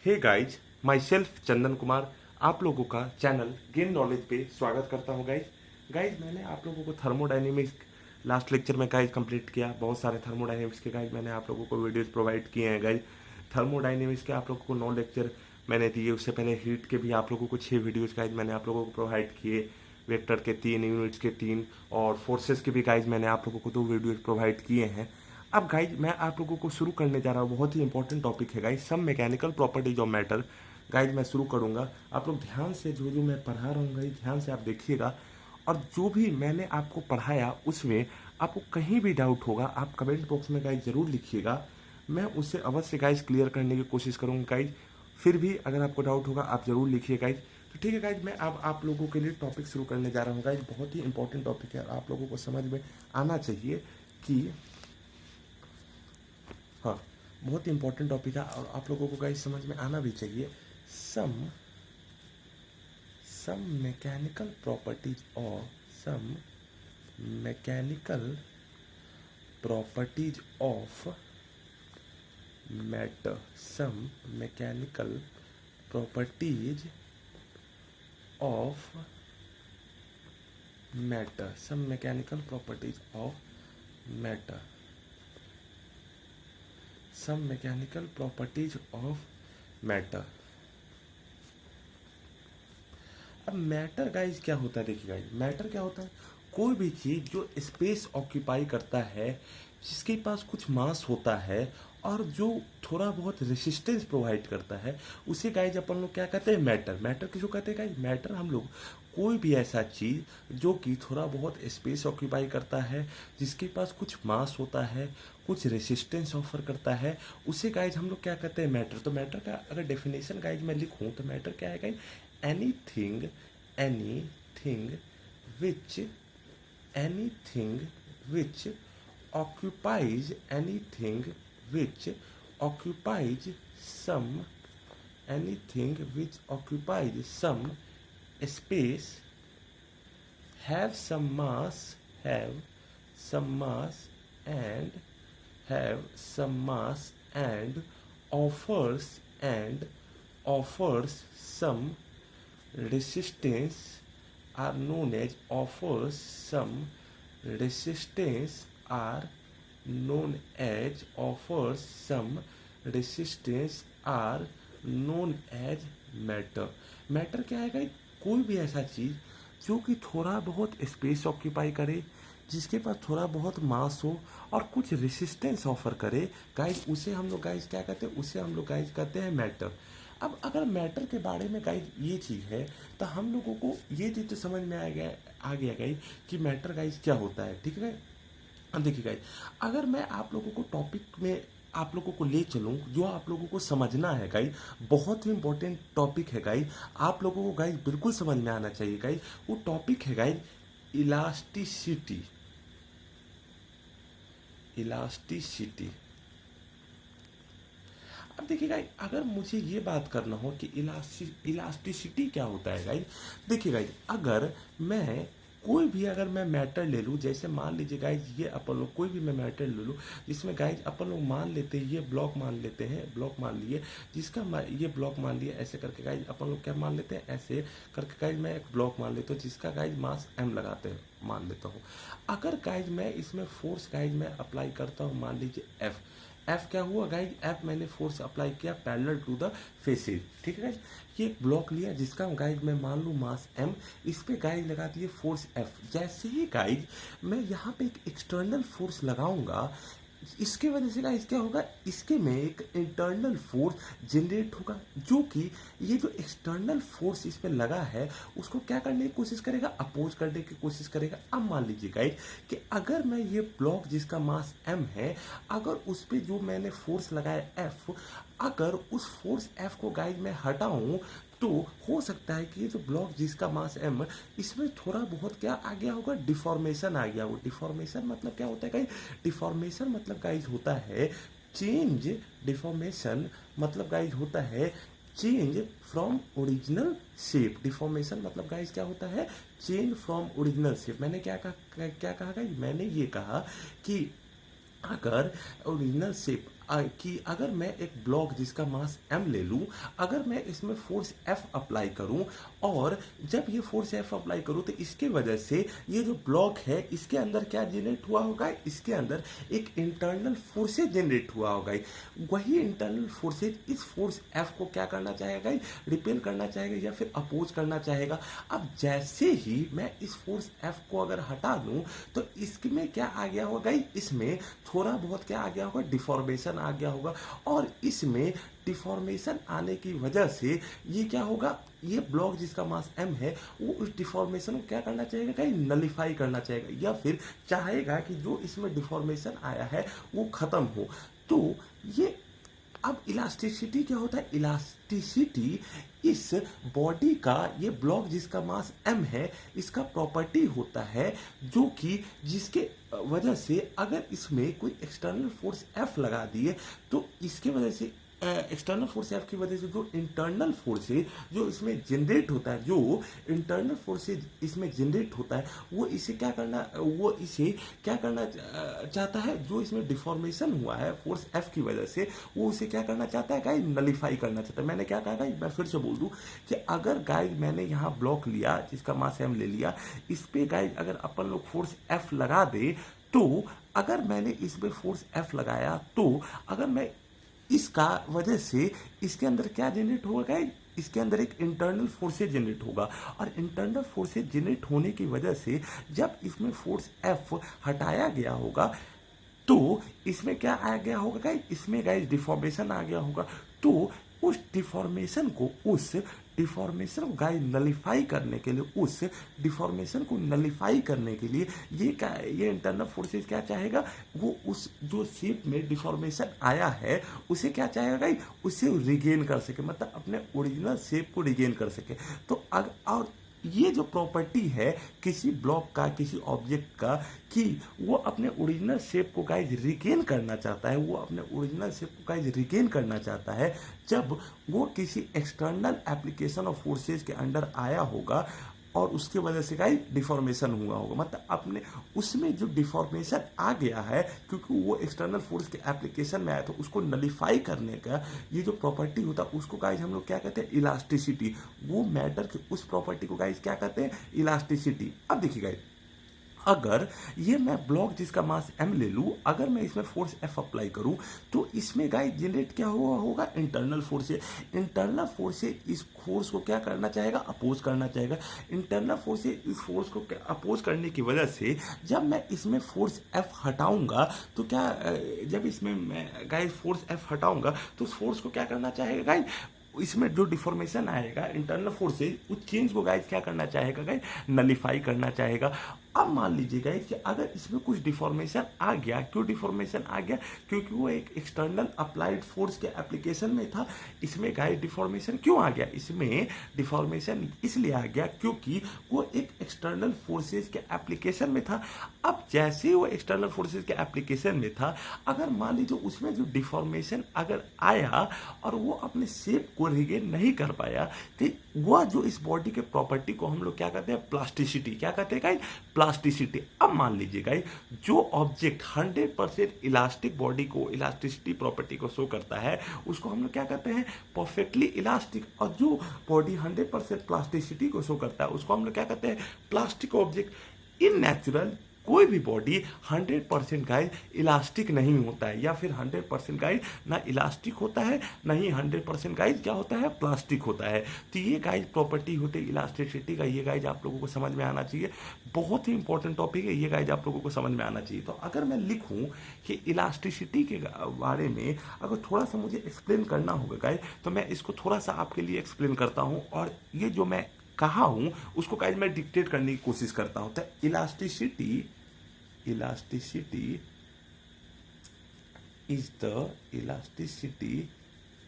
Hey guys, my self Chandan Kumar आप लोगों का चैनल गेन नॉलेज पे स्वागत करता हूँ। गाइज मैंने आप लोगों को थर्मोडायनेमिक्स लास्ट लेक्चर में गाइज कंप्लीट किया। बहुत सारे थर्मोडायनेमिक्स के गाइज मैंने आप लोगों को वीडियोस प्रोवाइड किए हैं। गाइज थर्मोडायनेमिक्स के आप लोगों को 9 लेक्चर मैंने दिए। उससे पहले हीट के भी आप लोगों को 6 वीडियोज़ गाइज मैंने आप लोगों को प्रोवाइड किए। वेक्टर के 3, यूनिट्स के 3 और फोर्सेस के भी गाइज मैंने आप लोगों को 2 वीडियोज़ प्रोवाइड किए हैं। अब गाइज मैं आप लोगों को शुरू करने जा रहा हूँ। बहुत ही इंपॉर्टेंट टॉपिक है guys, some mechanical properties of matter. Guys मैं शुरू करूँगा, आप लोग ध्यान से जो जो मैं पढ़ा रहा हूँ गाइज ध्यान से आप देखिएगा। और जो भी मैंने आपको पढ़ाया उसमें आपको कहीं भी डाउट होगा आप कमेंट बॉक्स में गाइज ज़रूर लिखिएगा। मैं उसे अवश्य गाइज क्लियर करने की कोशिश करूँगा गाइज। फिर भी अगर आपको डाउट होगा आप ज़रूर लिखिए गाइज। तो ठीक है गाइज, मैं अब आप लोगों के लिए टॉपिक शुरू करने जा रहा हूँ गाइज। बहुत ही इंपॉर्टेंट टॉपिक है, आप लोगों को समझ में आना चाहिए कि हाँ, बहुत ही इंपॉर्टेंट टॉपिक है और आप लोगों को गाइस समझ में आना भी चाहिए। सम सम मैकेनिकल प्रॉपर्टीज और some mechanical properties of matter. Some mechanical properties of matter. Some mechanical properties of matter. Some mechanical properties of matter. अब मैटर गाइज क्या होता है, देखिए गाइज मैटर क्या होता है, कोई भी चीज जो स्पेस ऑक्यूपाई करता है, जिसके पास कुछ मास होता है और जो थोड़ा बहुत रेसिस्टेंस प्रोवाइड करता है, उसे गाइज अपन लोग क्या कहते हैं, मैटर। मैटर किसको कहते हैं गाइज, मैटर हम लोग कोई भी ऐसा चीज जो कि थोड़ा बहुत स्पेस ऑक्यूपाई करता है, जिसके पास कुछ मास होता है, कुछ रेसिस्टेंस ऑफर करता है, उसे गाइज हम लोग क्या कहते हैं, मैटर। तो मैटर का अगर डेफिनेशन गाइज मैं लिखूं तो मैटर क्या है guys, anything anything which anything which occupies anything which occupies some anything which occupies some space, have some mass, have some mass and have some mass and offers some resistance are known as offers some resistance are known as offers some resistance are known as matter। Matter क्या है guys, कोई भी ऐसा चीज जो कि थोड़ा बहुत स्पेस ऑक्यूपाई करे, जिसके पास थोड़ा बहुत मास हो और कुछ रेसिस्टेंस ऑफर करे गाइज, उसे हम लोग गाइज क्या कहते हैं, उसे हम लोग गाइज कहते हैं मैटर। अब अगर मैटर के बारे में गाइज ये चीज़ है तो हम लोगों को ये चीज़ तो समझ में आ गया गाइज कि मैटर गाइज क्या होता है। ठीक है, अब देखिए गाइज, अगर मैं आप लोगों को टॉपिक में आप लोगों को ले चलूं, जो आप लोगों को समझना है गाइज, बहुत ही इंपॉर्टेंट टॉपिक है गाइज, आप लोगों को गाइज बिल्कुल समझ में आना चाहिए गाइज। वो टॉपिक है गाइज इलास्टिसिटी। इलास्टिसिटी। अब देखिए गाइज, अगर मुझे ये बात करना हो कि इलास्टिसिटी क्या होता है गाइज, देखिए गाइज, अगर मैं मैटर ले लूँ, जैसे मान लीजिए गाइज ये अपन लोग कोई भी मैं मैटर ले लूँ, जिसमें गाइज अपन लोग मान लेते हैं, ये ब्लॉक मान लेते हैं, ब्लॉक मान लिए, ये ब्लॉक मान लिया, ऐसे करके गाइज अपन लोग क्या मान लेते हैं, ऐसे करके गाइज मैं एक ब्लॉक मान लेता हूँ जिसका गाइज मास m लगाते हैं मान लेता हूँ। अगर गाइज मैं इसमें फोर्स गाइज मैं अप्लाई करता हूँ, मान लीजिए एफ क्या हुआ गाइज, एफ मैंने फोर्स अप्लाई किया पैरेलल टू द फेसेज। ठीक है गाइज, ये एक ब्लॉक लिया जिसका गाइज मैं मान लूँ मास एम, इस पे गाइज लगा दिए फोर्स एफ। जैसे ही गाइज मैं यहाँ पे एक एक्सटर्नल फोर्स लगाऊंगा, इसके वजह से गाइस क्या होगा, इसके में एक इंटरनल फोर्स जनरेट होगा, जो कि ये जो एक्सटर्नल फोर्स इस पे लगा है उसको क्या करने की कोशिश करेगा, अपोज करने की कोशिश करेगा। अब मान लीजिए गाइस कि अगर मैं ये ब्लॉक जिसका मास m है, अगर उस पे जो मैंने फोर्स लगाया f, अगर उस फोर्स f को गाइस मैं हटाऊं तो हो सकता है कि ये जो ब्लॉक जिसका मास m, इसमें थोड़ा बहुत क्या आ गया होगा, डिफॉर्मेशन आ गया हो। डिफॉर्मेशन मतलब क्या होता है गाइस, डिफॉर्मेशन मतलब गाइस होता है चेंज, डिफॉर्मेशन मतलब गाइस होता है change from original shape. Deformation मतलब गाइस क्या होता है, चेंज फ्रॉम ओरिजिनल शेप। मैंने क्या कहा गाइस, मैंने ये कहा कि अगर ओरिजिनल शेप कि अगर मैं एक ब्लॉक जिसका मास m ले लूं, अगर मैं इसमें फोर्स F अप्लाई करूं, और जब ये फोर्स F अप्लाई करूं तो इसके वजह से ये जो ब्लॉक है इसके अंदर क्या जनरेट हुआ होगा, इसके अंदर एक इंटरनल फोर्सेज जनरेट हुआ होगा। वही इंटरनल फोर्सेज इस फोर्स F को क्या करना चाहेगा, रिपेल करना चाहेगा या फिर अपोज करना चाहेगा। अब जैसे ही मैं इस फोर्स F को अगर हटा दूं तो इसमें क्या आ गया होगा, इसमें थोड़ा बहुत क्या आ गया होगा, डिफॉर्मेशन आ गया होगा। और इसमें डिफॉर्मेशन आने की वजह से ये क्या होगा, ये ब्लॉक जिसका मास m है वो उस डिफॉर्मेशन को क्या करना चाहेगा, कहीं नलिफाई करना चाहेगा, या फिर चाहेगा कि जो इसमें डिफॉर्मेशन आया है वो खत्म हो। तो ये अब इलास्टिसिटी क्या होता है, इलास्टिसिटी इस बॉडी का, ये ब्लॉक जिसका मास m है इसका प्रॉपर्टी होता है, जो कि जिसके वजह से अगर इसमें कोई एक्सटर्नल फोर्स F लगा दिए तो इसके वजह से एक्सटर्नल फोर्स F की वजह से जो इंटरनल फोर्सेज जो इसमें जनरेट होता है, जो इंटरनल फोर्सेज इसमें जनरेट होता है वो इसे क्या करना, वो इसे क्या करना चाहता है, जो इसमें डिफॉर्मेशन हुआ है फोर्स F की वजह से वो उसे क्या करना चाहता है, गाइस नलिफाई करना चाहता है। मैंने क्या कहा गाइस, मैं फिर से बोल दूं कि अगर गाइस मैंने यहाँ ब्लॉक लिया जिसका मास m ले लिया, इस पे गाइस अगर अपन लोग फोर्स F लगा दे, तो अगर मैंने इसमें फोर्स F लगाया तो अगर मैं इसका वजह से इसके अंदर क्या जनरेट होगा, इसके अंदर एक इंटरनल फोर्सेज जनरेट होगा। और इंटरनल फोर्सेज जनरेट होने की वजह से जब इसमें फोर्स F हटाया गया होगा तो इसमें क्या आ गया होगा गाइस, इसमें गाइस डिफॉर्मेशन आ गया होगा। तो उस डिफॉर्मेशन को गाइस नलिफाई करने के लिए, उस डिफॉर्मेशन को नलिफाई करने के लिए ये इंटरनल फोर्सेस क्या चाहेगा, वो उस जो शेप में डिफॉर्मेशन आया है उसे क्या चाहेगा गाइस, उसे रिगेन कर सके, मतलब अपने ओरिजिनल शेप को रिगेन कर सके। तो और ये जो प्रॉपर्टी है किसी ब्लॉक का, किसी ऑब्जेक्ट का, कि वो अपने ओरिजिनल शेप को गाइज रिगेन करना चाहता है, वो अपने ओरिजिनल शेप को गाइज रिगेन करना चाहता है जब वो किसी एक्सटर्नल एप्लीकेशन ऑफ फोर्सेस के अंडर आया होगा और उसके वजह से गाइज डिफॉर्मेशन हुआ होगा। मतलब अपने उसमें जो डिफॉर्मेशन आ गया है क्योंकि वो एक्सटर्नल फोर्स के एप्लीकेशन में आया, तो उसको नलिफाई करने का ये जो प्रॉपर्टी होता है उसको गाइज हम लोग क्या कहते हैं, इलास्टिसिटी। वो मैटर की उस प्रॉपर्टी को गाइज क्या कहते हैं, इलास्टिसिटी। अब देखिए गाइज, अगर ये मैं ब्लॉक जिसका मास m ले लूँ, अगर मैं इसमें फोर्स F अप्लाई करूँ तो इसमें गाइस जनरेट क्या हुआ होगा, इंटरनल फोर्सेज। इंटरनल फोर्सेज इस फोर्स को क्या करना चाहेगा, अपोज करना चाहेगा। इंटरनल फोर्सेज इस फोर्स को अपोज करने की वजह से जब मैं इसमें फोर्स F हटाऊंगा तो क्या, जब इसमें मैं गाइस फोर्स F हटाऊंगा तो उस फोर्स को क्या करना चाहेगा गाइस, इसमें जो डिफॉर्मेशन आएगा इंटरनल फोर्सेज उस चेंज को गाइस क्या करना चाहेगा गाइस, नलिफाई करना चाहेगा। अब मान लीजिए गाइस कि अगर इसमें कुछ डिफॉर्मेशन आ गया, क्यों डिफॉर्मेशन आ गया, क्योंकि वो एक एक्सटर्नल अप्लाइड फोर्स के एप्लीकेशन में था। इसमें गाइस डिफॉर्मेशन क्यों आ गया, इसमें डिफॉर्मेशन इसलिए आ गया क्योंकि वो एक एक्सटर्नल फोर्सेज के एप्लीकेशन में था। अब जैसे ही वो एक्सटर्नल फोर्सेज के एप्लीकेशन में था, अगर मान लीजिए उसमें जो डिफॉर्मेशन अगर आया और वो अपने शेप को रिगेन नहीं कर पाया, तो वह जो इस बॉडी के प्रॉपर्टी को हम लोग क्या कहते हैं, प्लास्टिसिटी। क्या कहते हैं गाइस, प्लास्टिसिटी। अब मान लीजिए गाइस, जो ऑब्जेक्ट 100% इलास्टिक बॉडी को, इलास्टिसिटी प्रॉपर्टी को शो करता है उसको हम लोग क्या कहते हैं, परफेक्टली इलास्टिक। और जो बॉडी 100% प्लास्टिसिटी को शो करता है उसको हम लोग क्या कहते हैं, प्लास्टिक ऑब्जेक्ट। इन नेचुरल कोई भी बॉडी 100% गाइस इलास्टिक नहीं होता है, या फिर 100% गाइस ना इलास्टिक होता है, ना ही 100% गाइस क्या होता है, प्लास्टिक होता है। तो ये गाइस प्रॉपर्टी होती है इलास्टिसिटी का, ये गाइस आप लोगों को समझ में आना चाहिए। बहुत ही इंपॉर्टेंट टॉपिक है ये गाइस, आप लोगों को समझ में आना चाहिए। तो अगर मैं लिखूं कि इलास्टिसिटी के बारे में अगर थोड़ा सा मुझे एक्सप्लेन करना होगा गाइस, तो मैं इसको थोड़ा सा आपके लिए एक्सप्लेन करता हूँ। और ये जो मैं कहा हूं उसको गाइस मैं डिक्टेट करने की कोशिश करता हूं। तो elasticity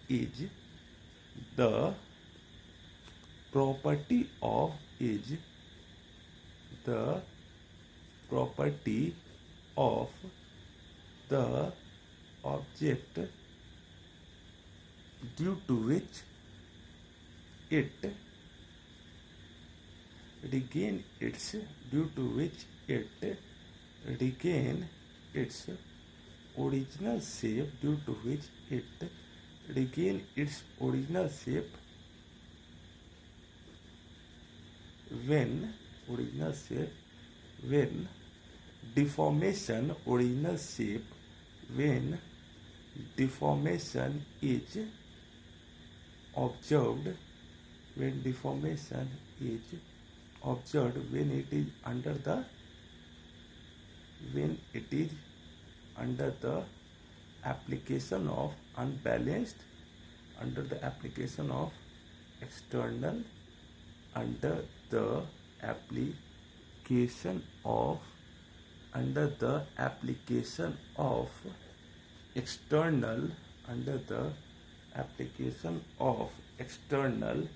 is the property of the object due to which it regain its original shape due to which it regain its original shape when when deformation original shape when deformation is observed when deformation is observed when it is under the application of unbalanced under the application of external under the application of under the application of external under the application of external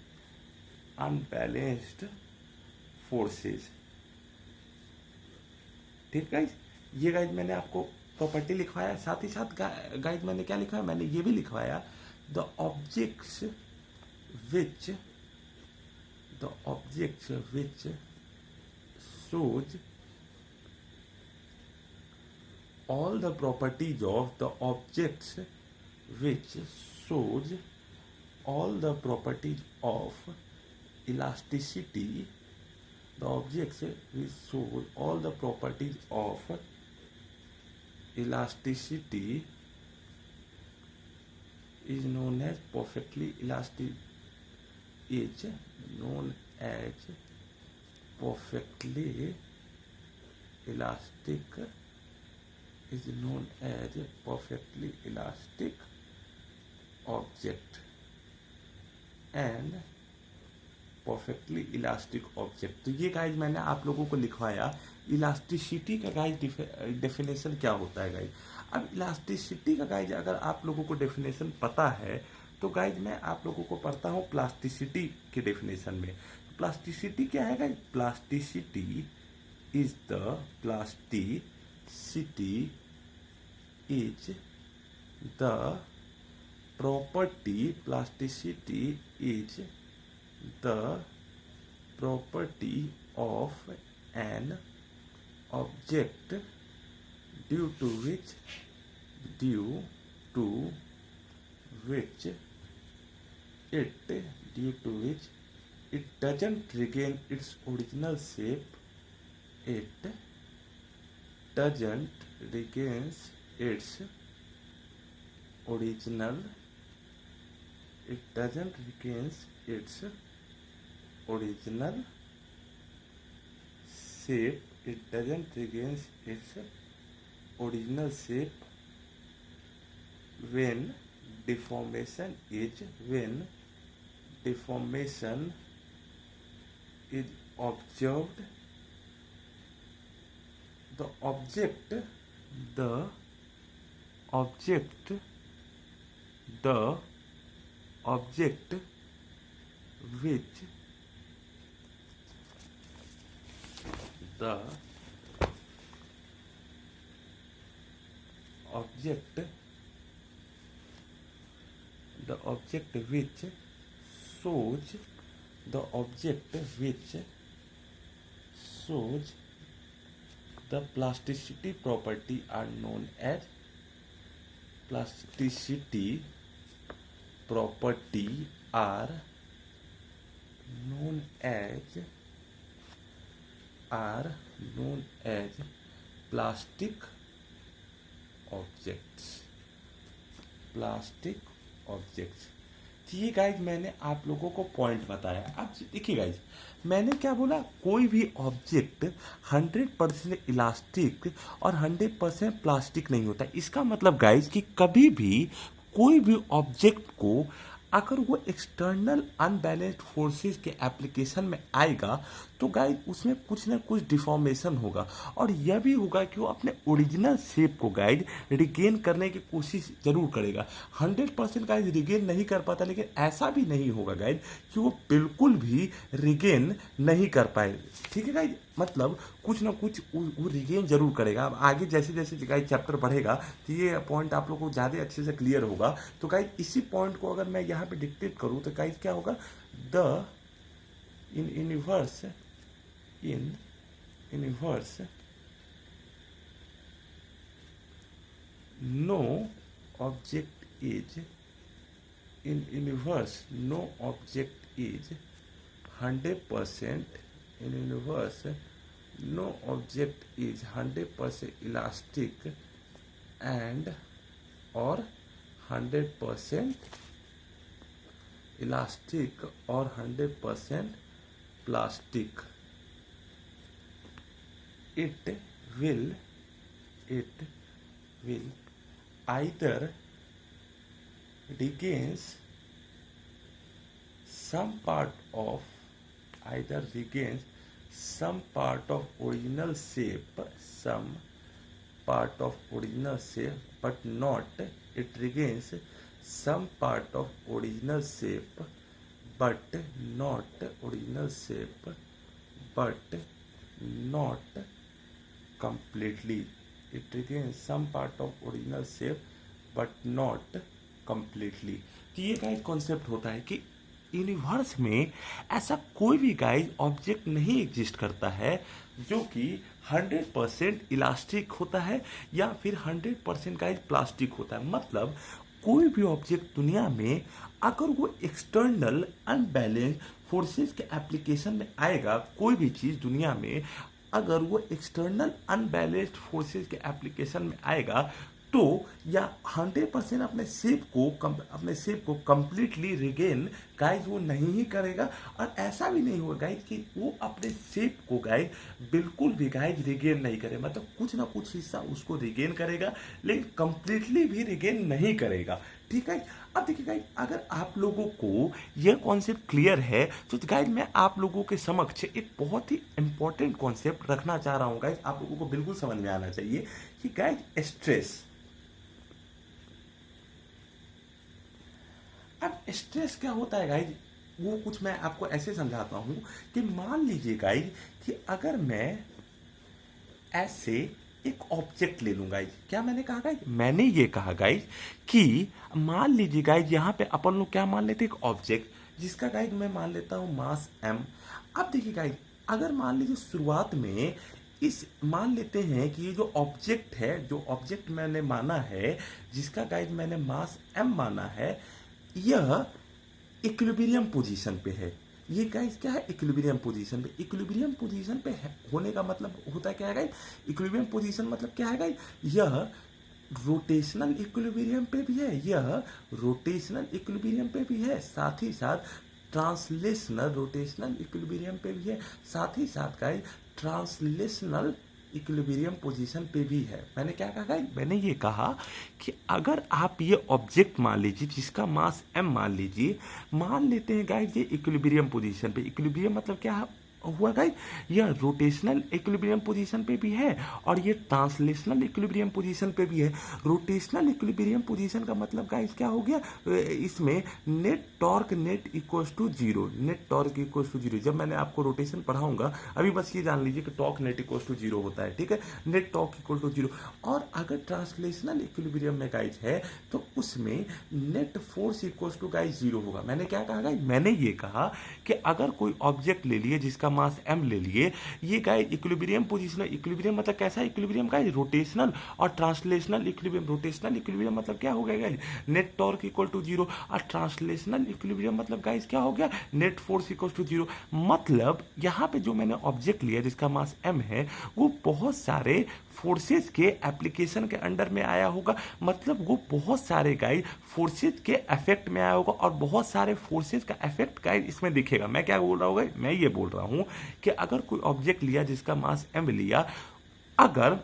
unbalanced forces। ठीक guys, ये guys मैंने आपको property लिखवाया, साथ ही साथ guys मैंने क्या लिखवाया, मैंने ये भी लिखवाया the objects which shows all the properties of the objects which shows all the properties of elasticity, the objects which show all the properties of elasticity is known as perfectly elastic is known as perfectly elastic is known as a perfectly elastic object and perfectly elastic object। तो ये guys मैंने आप लोगों को लिखवाया elasticity का guys definition क्या होता है गाइज। अब इलास्टिसिटी का गाइज अगर आप लोगों को डेफिनेशन पता है तो गाइज मैं आप लोगों को पढ़ता हूँ प्लास्टिसिटी के डेफिनेशन में। प्लास्टिसिटी क्या है guys, plasticity is the property plasticity is the property of an object due to which it doesn't regain its original shape it doesn't regains its original it doesn't regains its original shape it doesn't regains its original shape when deformation is observed the object which the object which shows the plasticity property are known as plasticity property are known as plastic objects तो ये guys मैंने आप लोगों को point बताया। अब देखिए guys मैंने क्या बोला, कोई भी ऑब्जेक्ट 100% इलास्टिक और 100% प्लास्टिक नहीं होता। इसका मतलब गाइज कि कभी भी कोई भी ऑब्जेक्ट को अगर वो एक्सटर्नल अनबैलेंस्ड फोर्सेस के एप्लीकेशन में आएगा तो गाइज उसमें कुछ ना कुछ डिफॉर्मेशन होगा और यह भी होगा कि वो अपने ओरिजिनल शेप को गाइज रिगेन करने की कोशिश जरूर करेगा। 100% गाइज रिगेन नहीं कर पाता, लेकिन ऐसा भी नहीं होगा गाइज कि वो बिल्कुल भी रिगेन नहीं कर पाए। ठीक है गाइज, मतलब कुछ ना कुछ वो रिगेन जरूर करेगा। अब आगे जैसे जैसे गाइज चैप्टर बढ़ेगा तो ये पॉइंट आप लोगों को ज़्यादा अच्छे से क्लियर होगा। तो गाइज इसी पॉइंट को अगर मैं यहाँ पे डिक्टेट करूँ तो गाइज क्या होगा, the no object is in universe, no object is 100% in universe, no object is 100% elastic and or 100% elastic or 100% plastic. It will either regains some part of original shape, some part of original shape, but not it regains some part of original shape, but not original shape, but not completely. It regains some part of original shape, but not completely. तो ये guys concept होता है कि universe में ऐसा कोई भी guys object नहीं एग्जिस्ट करता है जो कि 100% इलास्टिक होता है या फिर 100% गाइस प्लास्टिक होता है। मतलब कोई भी ऑब्जेक्ट दुनिया में अगर वो एक्सटर्नल अनबैलेंस फोर्सेस के एप्लीकेशन में आएगा, कोई भी चीज़ दुनिया में अगर वो एक्सटर्नल अनबैलेंस्ड फोर्सेस के एप्लीकेशन में आएगा तो या 100% अपने शेप को कंप्लीटली रिगेन गाइज वो नहीं ही करेगा, और ऐसा भी नहीं होगा गाइज कि वो अपने शेप को गाइज बिल्कुल भी गाइज रिगेन नहीं करे। मतलब कुछ ना कुछ हिस्सा उसको रिगेन करेगा लेकिन कंप्लीटली भी रिगेन नहीं करेगा। ठीक है, अब देखिए गाइज अगर आप लोगों को यह कॉन्सेप्ट क्लियर है तो गाइज मैं आप लोगों के समक्ष एक बहुत ही इंपॉर्टेंट कॉन्सेप्ट रखना चाह रहा हूँ गाइज, आप लोगों को बिल्कुल समझ में आना चाहिए कि गाइज स्ट्रेस। अब स्ट्रेस क्या होता है गाइज, वो कुछ मैं आपको ऐसे समझाता हूं कि मान लीजिए गाइज कि अगर मैं ऐसे एक ऑब्जेक्ट ले लूं गाइज, क्या मैंने कहा गाइज, मैंने ये कहा गाइज कि मान लीजिए गाइज यहां पे अपन लोग क्या मान लेते हैं, एक ऑब्जेक्ट जिसका गाइज मैं मान लेता हूं मास m। अब देखिए गाइज अगर मान लीजिए शुरुआत में इस मान लेते हैं कि ये जो ऑब्जेक्ट है, जो ऑब्जेक्ट मैंने माना है जिसका गाइज मैंने मास m माना है, यह इक्विलिब्रियम पोजीशन पे है। ये गाइस क्या है, इक्विलिब्रियम पोजीशन पे। इक्विलिब्रियम पोजीशन पे होने का मतलब होता है क्या है गाइस, इक्विलिब्रियम पोजीशन मतलब क्या है गाइस, यह रोटेशनल इक्विलिब्रियम पे भी है, यह रोटेशनल इक्विलिब्रियम पे भी है, साथ ही साथ ट्रांसलेशनल रोटेशनल इक्विलिब्रियम पे भी है, साथ ही साथ गाइस ट्रांसलेशनल इक्विलिब्रियम पोजीशन पे भी है। मैंने क्या कहा गाइस, मैंने ये कहा कि अगर आप ये ऑब्जेक्ट मान लीजिए जिसका मास m मान लीजिए, मान लेते हैं गाइस ये इक्विलिब्रियम पोजीशन पे। इक्विलिब्रियम मतलब क्या हुआ गाइस, यह रोटेशनल इक्विलिब्रियम पोजीशन पे भी है और ये ट्रांसलेशनल इक्विलिब्रियम पोजीशन पे भी है। रोटेशनल इक्विलिब्रियम पोजीशन का मतलब गाइस क्या हो गया, इसमें net torque net equals to zero, net torque equals to zero. जब मैंने आपको रोटेशन पढ़ाऊंगा अभी बस ये जान लीजिए कि torque net equals to zero होता है, ठीक है, net torque equal to zero. और अगर ट्रांसलेशनल इक्विलिब्रियम में गाइस है तो उसमें net force equals to guys zero होगा। मैंने क्या कहा गाइस, मैंने ये कहा कि अगर कोई ऑब्जेक्ट ले लिए जिसका मास m ले लिए, ये गाइस इक्विलिब्रियम पोजीशन है। इक्विलिब्रियम मतलब कैसा इक्विलिब्रियम गाइस, रोटेशनल और ट्रांसलेशनल इक्विलिब्रियम। रोटेशनल इक्विलिब्रियम मतलब क्या हो गया guys, net torque equal to zero, और ट्रांसलेशनल इक्विलिब्रियम मतलब गाइस क्या हो गया, net force equal to zero. मतलब यहाँ पे जो मैंने ऑब्जेक्ट लिया जिसका मास m है वो बहुत सारे फोर्सेस के एप्लीकेशन के अंडर में आया होगा, मतलब वो बहुत सारे गाइस फोर्सेस के इफेक्ट में आया होगा और बहुत सारे फोर्सेस का इफेक्ट गाइस इसमें दिखेगा। मैं क्या बोल रहा हूँ, मैं ये बोल रहा हूँ कि अगर कोई ऑब्जेक्ट लिया जिसका मास m लिया, अगर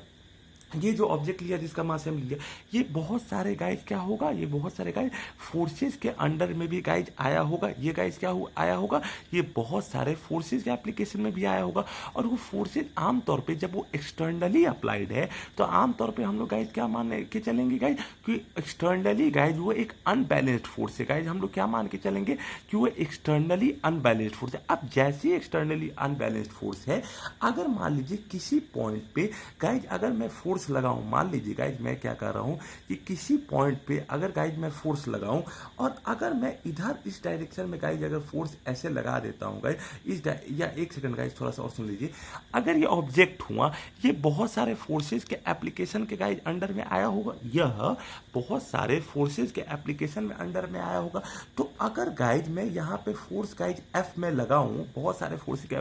ये जो ऑब्जेक्ट लिया जिसका मास m लिया, ये बहुत सारे गाइस क्या होगा, ये बहुत सारे गाइस फोर्सेस के अंडर में भी गाइस आया होगा। ये गाइस क्या आया होगा, ये बहुत सारे फोर्सेस के एप्लीकेशन में भी आया होगा। और वो फोर्सेस आमतौर पे जब वो एक्सटर्नली अप्लाइड है तो आमतौर पे हम लोग गाइस क्या मान के चलेंगे गाइस कि एक्सटर्नली गाइस वो एक अनबैलेंस्ड फोर्स है। गाइस हम लोग क्या मान के चलेंगे कि वो एक्सटर्नली अनबैलेंस्ड फोर्स है। अब जैसे ही एक्सटर्नली अनबैलेंस्ड फोर्स है, अगर मान लीजिए किसी पॉइंट पे गाइस अगर मैं फोर्स फोर्स लगाऊं, मान लीजिए गाइज मैं क्या कर रहा हूं कि किसी पॉइंट पे अगर गाइज मैं फोर्स लगाऊं और अगर मैं इधर इस डायरेक्शन में गाइज अगर फोर्स ऐसे लगा देता हूं गाइज या एक सेकंड गाइज थोड़ा सा और सुन लीजिए, अगर ये ऑब्जेक्ट हुआ, ये बहुत सारे फोर्सेज के एप्लीकेशन के गाइज अंडर में आया होगा, यह बहुत सारे फोर्सेज के एप्लीकेशन में अंडर में आया होगा। तो अगर गाइज मैं यहाँ पे फोर्स गाइज एफ में लगाऊं, बहुत सारे फोर्स के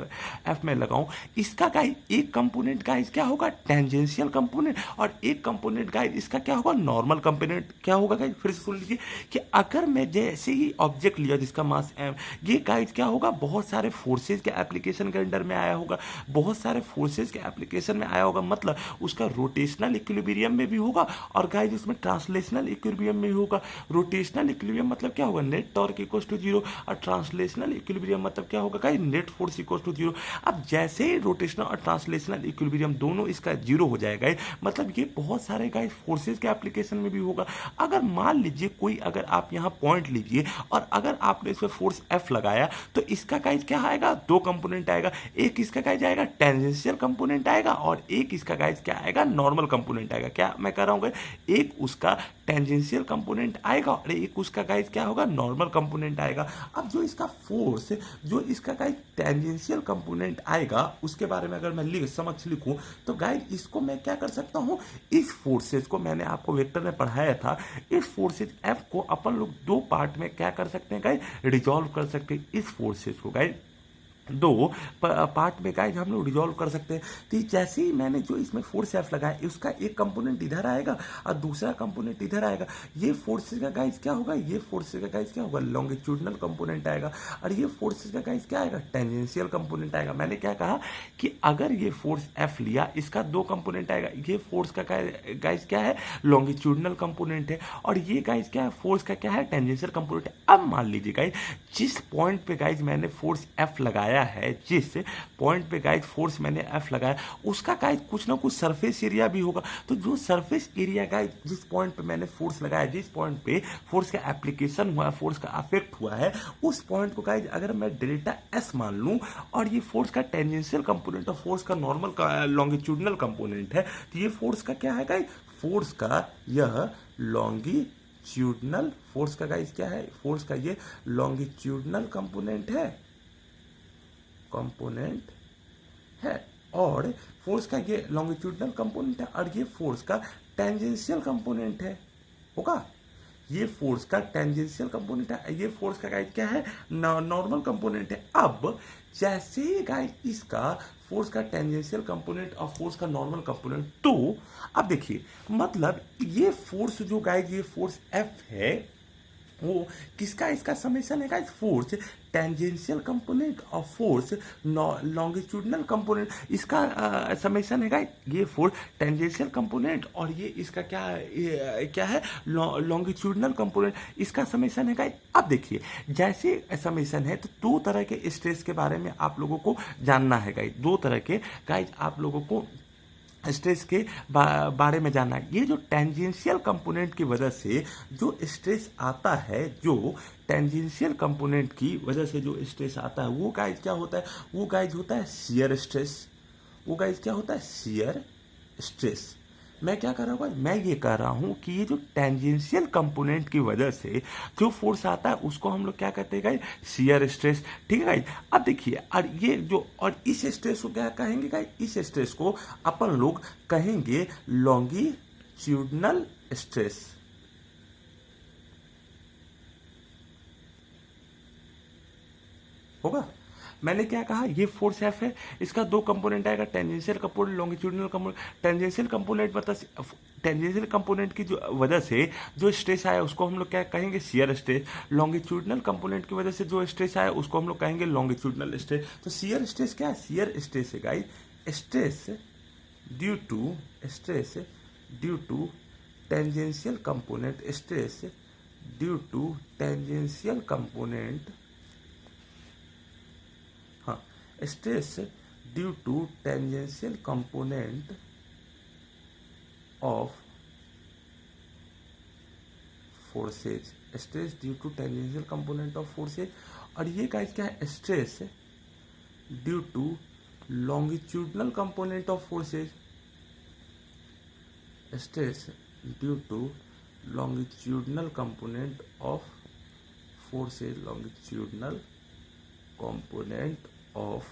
एफ में लगाऊं, इसका गाइज एक कंपोनेंट गाइज क्या होगा, टेंजेंशियल कंपोनेंट, और एक कंपोनेंट गाइज इसका क्या होगा, नॉर्मल कंपोनेंट। क्या होगा गाइज, फिर से सुन लीजिए कि अगर मैं जैसे ही ऑब्जेक्ट लिया जिसका मास एम, ये गाइज क्या होगा, बहुत सारे फोर्सेज के एप्लीकेशन के अंडर में आया होगा, बहुत सारे फोर्सेज के एप्लीकेशन में आया होगा, मतलब उसका रोटेशनल इक्विलिब्रियम में भी होगा और गाइज उसमें ट्रांसलेशनल इक्विलिब्रियम में भी होगा। रोटेशनल इक्विलिब्रियम मतलब क्या होगा, net torque equals to zero, और ट्रांसलेशनल इक्विलिब्रियम मतलब क्या होगा guys, net force equals to zero. अब जैसे ही रोटेशनल और ट्रांसलेशनल इक्विलिब्रियम दोनों इसका जीरो हो जाएगा, मतलब ये बहुत सारे गाइज फोर्सेज के एप्लीकेशन में भी होगा। अगर मान लीजिए कोई, अगर आप यहाँ पॉइंट लीजिए और अगर आपने इस पर फोर्स एफ लगाया तो इसका गाइज क्या आएगा, दो कंपोनेंट आएगा, एक इसका गाइज आएगा टेंजेंशियल कंपोनेंट आएगा और एक इसका गाइज क्या आएगा, नॉर्मल कंपोनेंट आएगा। क्या मैं कह रहा हूँ, एक उसका टेंजेंशियल कंपोनेंट आएगा और एक उसका गाइज क्या होगा, नॉर्मल कंपोनेंट आएगा। अब जो इसका फोर्स, जो इसका गाइज टेंजेंशियल कंपोनेंट आएगा, उसके बारे में अगर मैं समझ लिखूं तो गाइज इसको मैं क्या कर सकता हूं, इस फोर्सेज को मैंने आपको वेक्टर में पढ़ाया था, इस फोर्सेज एफ को अपन लोग दो पार्ट में क्या कर सकते हैं गाइज, रिजॉल्व कर सकते हैं। इस फोर्सेज को गाइज दो पार्ट में गाइज हम लोग रिजॉल्व कर सकते हैं। तो जैसे ही मैंने जो इसमें फोर्स एफ लगाया, उसका एक कंपोनेंट इधर आएगा और दूसरा कंपोनेंट इधर आएगा। ये फोर्सेज का गाइज क्या होगा, ये फोर्सेज का गाइज क्या होगा, लॉन्गिट्यूडनल कंपोनेंट आएगा, और ये फोर्सेज का गाइज क्या आएगा, टेंजेंशियल कंपोनेंट आएगा। मैंने क्या कहा कि अगर ये फोर्स एफ लिया, इसका दो कंपोनेंट आएगा, ये फोर्स का गाइज क्या है, लॉन्गिट्यूडनल कंपोनेंट है, और ये गाइज क्या है, फोर्स का क्या है, टेंजेंशियल कंपोनेंट है। अब मान लीजिए गाइज जिस पॉइंट पे गाइज मैंने फोर्स एफ लगाया है, जिस पॉइंट पे गाइज फोर्स मैंने एफ लगाया, उसका गाइज कुछ ना कुछ सरफेस एरिया भी होगा। तो जो सरफेस एरिया गाइज जिस पॉइंट पे मैंने फोर्स लगाया, जिस पॉइंट पे फोर्स का एप्लीकेशन हुआ, फोर्स का अफेक्ट हुआ है, उस पॉइंट को गाइज अगर मैं डेल्टा एस मान लूं और ये फोर्स का टेंजेंशियल कंपोनेंट और फोर्स का नॉर्मल लॉन्गिट्यूडनल कंपोनेंट है, तो ये फोर्स का क्या है गाइज, फोर्स का यह लॉन्गिट्यूडनल, फोर्स का गाइज क्या है, फोर्स का ये लॉन्गिट्यूडनल कंपोनेंट है और फोर्स का ये लॉन्गिट्यूडनल कंपोनेंट है और ये फोर्स का टेंजेंशियल कंपोनेंट है, होगा। ये फोर्स का टेंजेंशियल कंपोनेंट है, ये फोर्स का गाइड क्या है, नॉर्मल कंपोनेंट है। अब जैसे ही गाइड इसका फोर्स का टेंजेंशियल कंपोनेंट और फोर्स का नॉर्मल कंपोनेंट, तो अब देखिए मतलब ये फोर्स जो गाइड, ये फोर्स एफ है, वो किसका, इसका समेशन है गाइस, फोर्स टेंजेंशियल कंपोनेंट और फोर्स लॉन्गिट्यूडनल कंपोनेंट, इसका समेशन है गाइस, ये फोर्स टेंजेंशियल कंपोनेंट और ये इसका क्या है, लॉन्गिट्यूडनल कंपोनेंट, इसका समेशन है गाइस। अब देखिए जैसे समेशन है तो दो तरह के स्ट्रेस के बारे में आप लोगों को जानना है गाइस, दो तरह के गाइस आप लोगों को स्ट्रेस के बारे में जानना है। ये जो टेंजेंशियल कंपोनेंट की वजह से जो स्ट्रेस आता है, जो टेंजेंशियल कंपोनेंट की वजह से जो स्ट्रेस आता है, वो गाइज क्या होता है, वो गाइज होता है शियर स्ट्रेस, वो गाइज क्या होता है, शियर स्ट्रेस। मैं क्या कर रहा हूँ, मैं ये कह रहा हूँ कि ये जो टेंजेंशियल कंपोनेंट की वजह से जो फोर्स आता है उसको हम लोग क्या कहते हैं गाइस, शियर स्ट्रेस, ठीक है गाइस। अब देखिए और ये जो, और इस स्ट्रेस को क्या कहेंगे गाइस, इस स्ट्रेस को अपन लोग कहेंगे लॉन्गिट्यूडनल स्ट्रेस, होगा। मैंने क्या कहा, ये फोर्स एफ है, इसका दो कंपोनेंट आएगा, tangential component, longitudinal component. Tangential component मतलब टेंजेंशियल कंपोनेंट की जो वजह से जो स्ट्रेस आया उसको हम लोग क्या कहेंगे, शियर स्ट्रेस। लॉन्गिट्यूडनल कंपोनेंट की वजह से जो स्ट्रेस आया उसको हम लोग कहेंगे लॉन्गिट्यूडनल स्ट्रेस। तो शियर स्ट्रेस क्या है, शियर स्ट्रेस है guys, stress due to tangential component, stress due to tangential component, stress due to tangential component of forces, stress due to tangential component of forces। और ये guys क्या है, stress due to longitudinal component of forces, stress due to longitudinal component of forces, longitudinal component of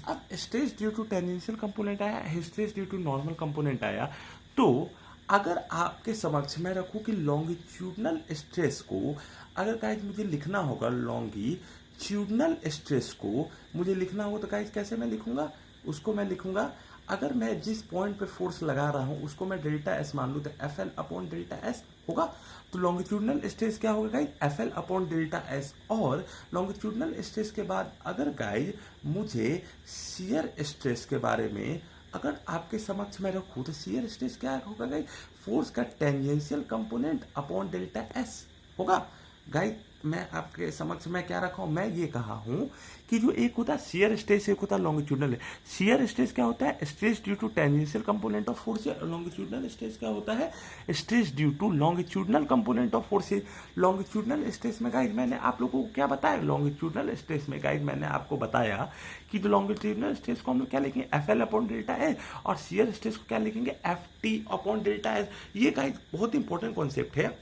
अब stress due to tangential component आया, stress due to normal component आया। तो अगर आपके समक्ष मैं रखूं कि लॉन्गिट्यूडनल स्ट्रेस को, अगर गाइज मुझे लिखना होगा लॉन्गिट्यूडनल स्ट्रेस को मुझे लिखना होगा तो गाइज कैसे मैं लिखूंगा, उसको मैं लिखूंगा, अगर मैं जिस पॉइंट पे फोर्स लगा रहा हूं उसको मैं डेल्टा एस मान लूं तो F L upon delta S होगा। तो लॉन्गिट्यूडनल स्ट्रेस क्या होगा guys, F L upon delta S. और लॉन्गिट्यूडनल स्ट्रेस के बाद अगर गाइज मुझे शियर स्ट्रेस के बारे में अगर आपके समक्ष में रखूं तो शियर स्ट्रेस क्या होगा गाइज, फोर्स का tangential component upon delta S होगा। गाइज मैं आपके समक्ष में क्या रखा हूं, मैं ये कहा हूं कि जो एक होता है शियर स्ट्रेस, एक होता है लॉन्गिट्यूडनल। शियर स्ट्रेस क्या होता है, stress due to tangential component of force. Longitudinal stress क्या होता है, stress due to longitudinal component of forces. Longitudinal stress में गाइज मैंने आप लोगों को क्या बताया, लॉन्गिट्यूडनल स्ट्रेस में गाइज मैंने आपको बताया कि जो लॉन्गिट्यूडनल स्ट्रेस को हम लोग क्या लिखेंगे, F L upon delta S, और शियर स्ट्रेस को क्या लिखेंगे, F T upon delta S. ये गाइज बहुत इंपॉर्टेंट कॉन्सेप्ट है,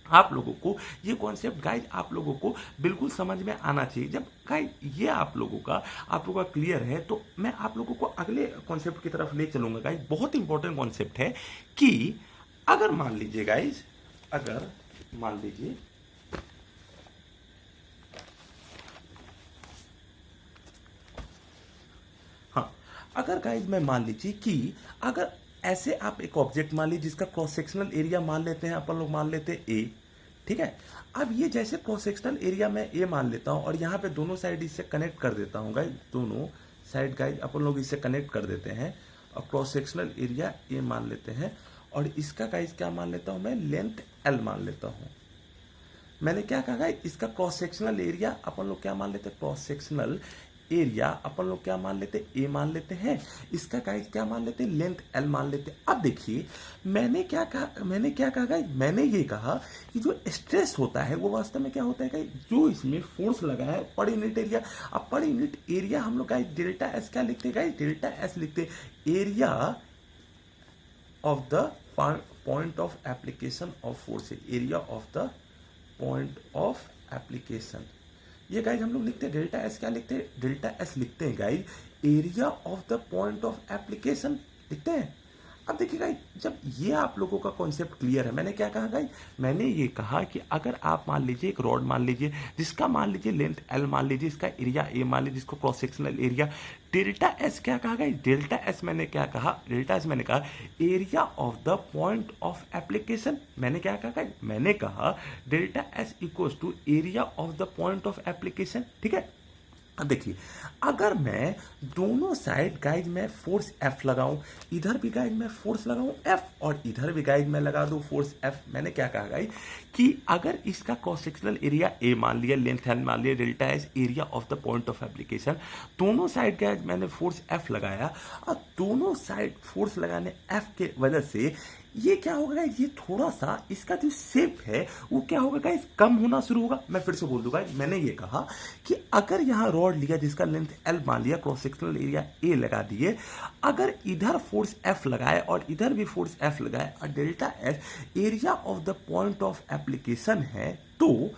आप लोगों को ये कॉन्सेप्ट गाइज आप लोगों को बिल्कुल समझ में आना चाहिए। जब गाइज ये आप लोगों का क्लियर है तो मैं आप लोगों को अगले कॉन्सेप्ट की तरफ ले चलूंगा। गाइज बहुत इंपॉर्टेंट कॉन्सेप्ट है कि अगर मान लीजिए गाइज, अगर मान लीजिए हाँ, अगर गाइज मैं मान लीजिए कि अगर ऐसे आप एक ऑब्जेक्ट मान लीजिए जिसका क्रॉस सेक्शनल एरिया मान लेते हैं, अपन लोग मान लेते हैं ए, ठीक है। अब ये जैसे क्रॉस सेक्शनल एरिया मैं ए मान लेता हूं और यहाँ पे दोनों साइड इससे कनेक्ट कर देता हूं गाइज, दोनों साइड गाइज अपन लोग इससे कनेक्ट कर देते हैं और क्रॉस सेक्शनल एरिया ए मान लेते हैं और इसका गाइज क्या मान लेता हूं मैं, लेंथ एल मान लेता हूं। मैंने क्या कहा गाइज, इसका क्रॉस सेक्शनल एरिया अपन लोग क्या मान लेते हैं, क्रॉस सेक्शनल एरिया अपन लोग क्या मान लेते हैं, ए मान लेते हैं। इसका गाइज क्या मान लेते हैं, लेंथ एल मान लेते हैं। अब देखिए मैंने क्या कहा गाइज, मैंने ये कहा कि जो स्ट्रेस होता है वो वास्तव में क्या होता है गाइज, जो इसमें फोर्स लगा है पर यूनिट एरिया। अब पर यूनिट एरिया हम लोग गाइज डेल्टा एस क्या लिखते हैं गाइज, डेल्टा एस लिखते area of the point of application of force, area of the point of application. ये गाइज हम लोग लिखते हैं डेल्टा एस, क्या लिखते हैं, डेल्टा एस लिखते हैं guys area of the point of application लिखते हैं। अब देखिए गाइज जब ये आप लोगों का कॉन्सेप्ट क्लियर है, मैंने क्या कहा गाइज, मैंने ये कहा कि अगर आप मान लीजिए एक रॉड मान लीजिए जिसका मान लीजिए लेंथ एल मान लीजिए, इसका एरिया ए मान लीजिए, जिसको cross sectional area delta S क्या कहा गाइज, डेल्टा एस मैंने क्या कहा, डेल्टा एस मैंने कहा area of the point of application. मैंने क्या कहा गाइज, मैंने कहा delta S equals to area of the point of application, ठीक है। अब देखिए अगर मैं दोनों साइड गाइज मैं फोर्स एफ लगाऊं, इधर भी गाइज मैं फोर्स लगाऊं एफ और इधर भी गाइज मैं लगा दूं फोर्स एफ। मैंने क्या कहा गाइज कि अगर इसका क्रॉस सेक्शनल एरिया ए मान लिया, लेंथ एल मान लिया, delta S area of the point of application, दोनों साइड गाइज मैंने फोर्स एफ लगाया और दोनों साइड फोर्स लगाने एफ के वजह से ये क्या होगा गाइज, ये थोड़ा सा इसका जो शेप है वो क्या होगा गाइज, कम होना शुरू होगा। मैं फिर से बोल दूंगा, मैंने ये कहा कि अगर यहाँ रॉड लिया जिसका लेंथ एल मान लिया, क्रॉस सेक्शनल एरिया ए लगा दिए, अगर इधर फोर्स एफ लगाए और इधर भी फोर्स एफ लगाए और delta S area of the point of application है, तो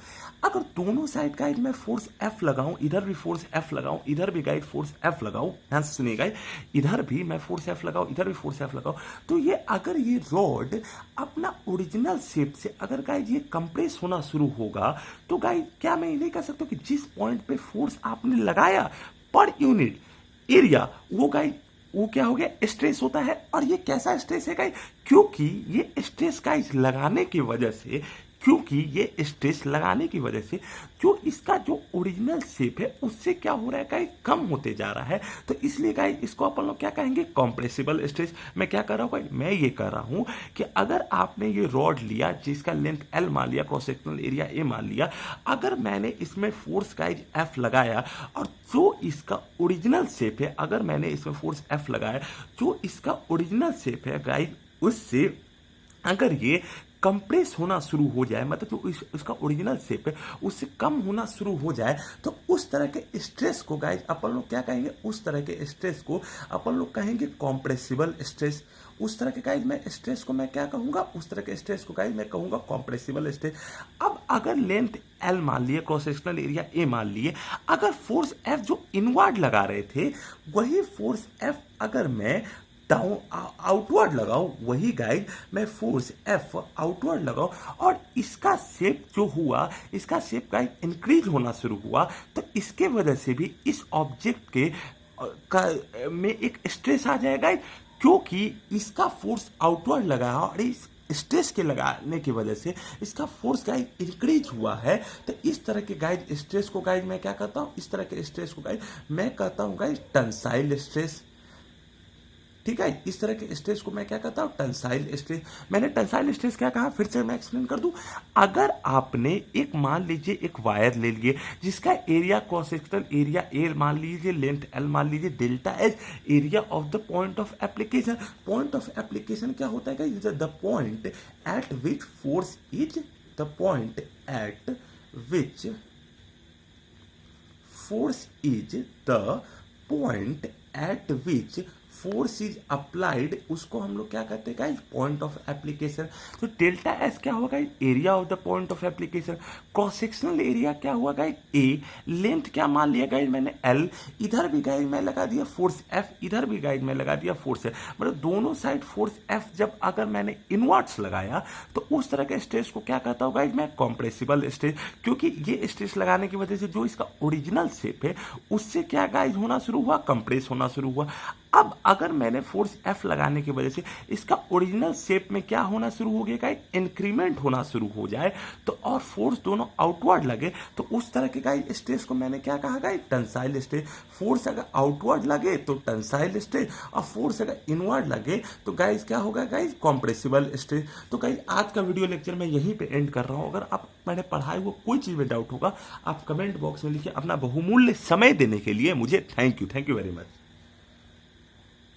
अगर दोनों साइड गाइड मैं फोर्स एफ लगाऊं, इधर भी फोर्स एफ लगाऊं, इधर भी गाइड फोर्स एफ लगाऊं, ध्यान से सुनिए गाइड, इधर भी मैं फोर्स एफ लगाऊं, इधर भी फोर्स एफ लगाऊं, तो ये अगर ये रॉड अपना ओरिजिनल शेप से अगर गाइड ये कंप्रेस होना शुरू होगा, तो गाइड क्या मैं ये नहीं कह सकता हूं कि जिस पॉइंट पे फोर्स आपने लगाया पर यूनिट एरिया वो गाइड वो क्या हो गया, स्ट्रेस होता है। और ये कैसा स्ट्रेस है गाइस, क्योंकि ये स्ट्रेस गाइस लगाने की वजह से, क्योंकि ये स्ट्रेस लगाने की वजह से जो इसका जो ओरिजिनल शेप है उससे क्या हो रहा है गाइस, कम होते जा रहा है। तो इसलिए गाइस इसको अपन लोग क्या कहेंगे, कॉम्प्रेसिबल स्ट्रेस। मैं क्या कर रहा हूँ गाइस, मैं ये कर रहा हूँ कि अगर आपने ये रॉड लिया जिसका लेंथ एल मान लिया, क्रॉस सेक्शनल एरिया ए मान लिया, अगर मैंने इसमें फोर्स गाइस एफ लगाया और जो इसका ओरिजिनल शेप है, अगर मैंने इसमें फोर्स एफ लगाया जो इसका ओरिजिनल शेप है गाइस, उससे अगर ये कंप्रेस होना शुरू हो जाए, मतलब जो इसका ओरिजिनल शेप है उससे कम होना शुरू हो जाए, तो उस तरह के स्ट्रेस को गाइज अपन लोग क्या कहेंगे, उस तरह के स्ट्रेस को अपन लोग कहेंगे कॉम्प्रेसिबल स्ट्रेस। उस तरह के गाइज मैं स्ट्रेस को मैं क्या कहूंगा, उस तरह के स्ट्रेस को गाइज मैं कहूंगा कॉम्प्रेसिबल स्ट्रेस। अब अगर लेंथ एल मान लिए, क्रॉस सेक्शनल एरिया ए मान लिए, अगर फोर्स एफ जो इनवर्ड लगा रहे थे वही फोर्स एफ अगर मैं डाउन आउटवर्ड लगाओ, वही गाइड मैं फोर्स एफ आउटवर्ड लगाओ और इसका शेप जो हुआ, इसका शेप गाइड इंक्रीज होना शुरू हुआ, तो इसके वजह से भी इस ऑब्जेक्ट में एक स्ट्रेस आ जाएगा, क्योंकि इसका फोर्स आउटवर्ड लगाया और इस स्ट्रेस के लगाने की वजह से इसका फोर्स गाइड इंक्रीज हुआ है। तो इस तरह के गाइड स्ट्रेस को गाइड मैं क्या कहता हूं, इस तरह के स्ट्रेस को गाइड मैं कहता हूं गाइड टेंसाइल स्ट्रेस। ठीक है, इस तरह के स्ट्रेस को मैं क्या कहता हूं, टेंसाइल स्ट्रेस। मैंने टेंसाइल स्ट्रेस क्या कहा, फिर से मैं एक्सप्लेन कर दूं। अगर आपने एक मान लीजिए एक वायर ले लिए जिसका area cross sectional area A मान लीजिए, लेंथ एल मान लीजिए, delta H area of the point of application. Point of application क्या होता है, the point eight which force is, the point eight which force is, the point eight which force is applied, उसको हम लोग क्या कहते हैं गाइस, पॉइंट ऑफ एप्लीकेशन। तो डेल्टा एस क्या हुआ guys, area of the point of application. Cross sectional area क्या हुआ गाइस, ए। लेंथ क्या मान लिया गाइस मैंने, एल। इधर भी गाइस मैं लगा दिया फोर्स एफ, इधर भी गाइस मैं लगा दिया फोर्स एफ। मतलब दोनों साइड फोर्स एफ जब अगर मैंने इनवर्ट्स लगाया तो उस तरह के स्ट्रेस को क्या कहता हूँ गाइस मैं, कॉम्प्रेसिबल स्ट्रेस। क्योंकि ये स्ट्रेस लगाने की वजह से जो इसका ओरिजिनल शेप है उससे क्या गाइस होना शुरू हुआ, कंप्रेस होना शुरू हुआ। अब अगर मैंने फोर्स एफ लगाने की वजह से इसका ओरिजिनल शेप में क्या होना शुरू हो गया गाइस, इंक्रीमेंट होना शुरू हो जाए, तो और फोर्स दोनों आउटवर्ड लगे, तो उस तरह के गाइस स्ट्रेस को मैंने क्या कहा गाइस, टेंसाइल स्ट्रेस। फोर्स अगर आउटवर्ड लगे तो टेंसाइल स्ट्रेस, और फोर्स अगर इनवर्ड लगे तो गाइस क्या होगा गाइस, कॉम्प्रेसिबल स्ट्रेस। तो गाइस आज का वीडियो लेक्चर मैं यहीं पे एंड कर रहा हूं। अगर आप मैंने पढ़ाई हुआ कोई चीज में डाउट होगा आप कमेंट बॉक्स में लिखिए। अपना बहुमूल्य समय देने के लिए मुझे थैंक यू वेरी मच।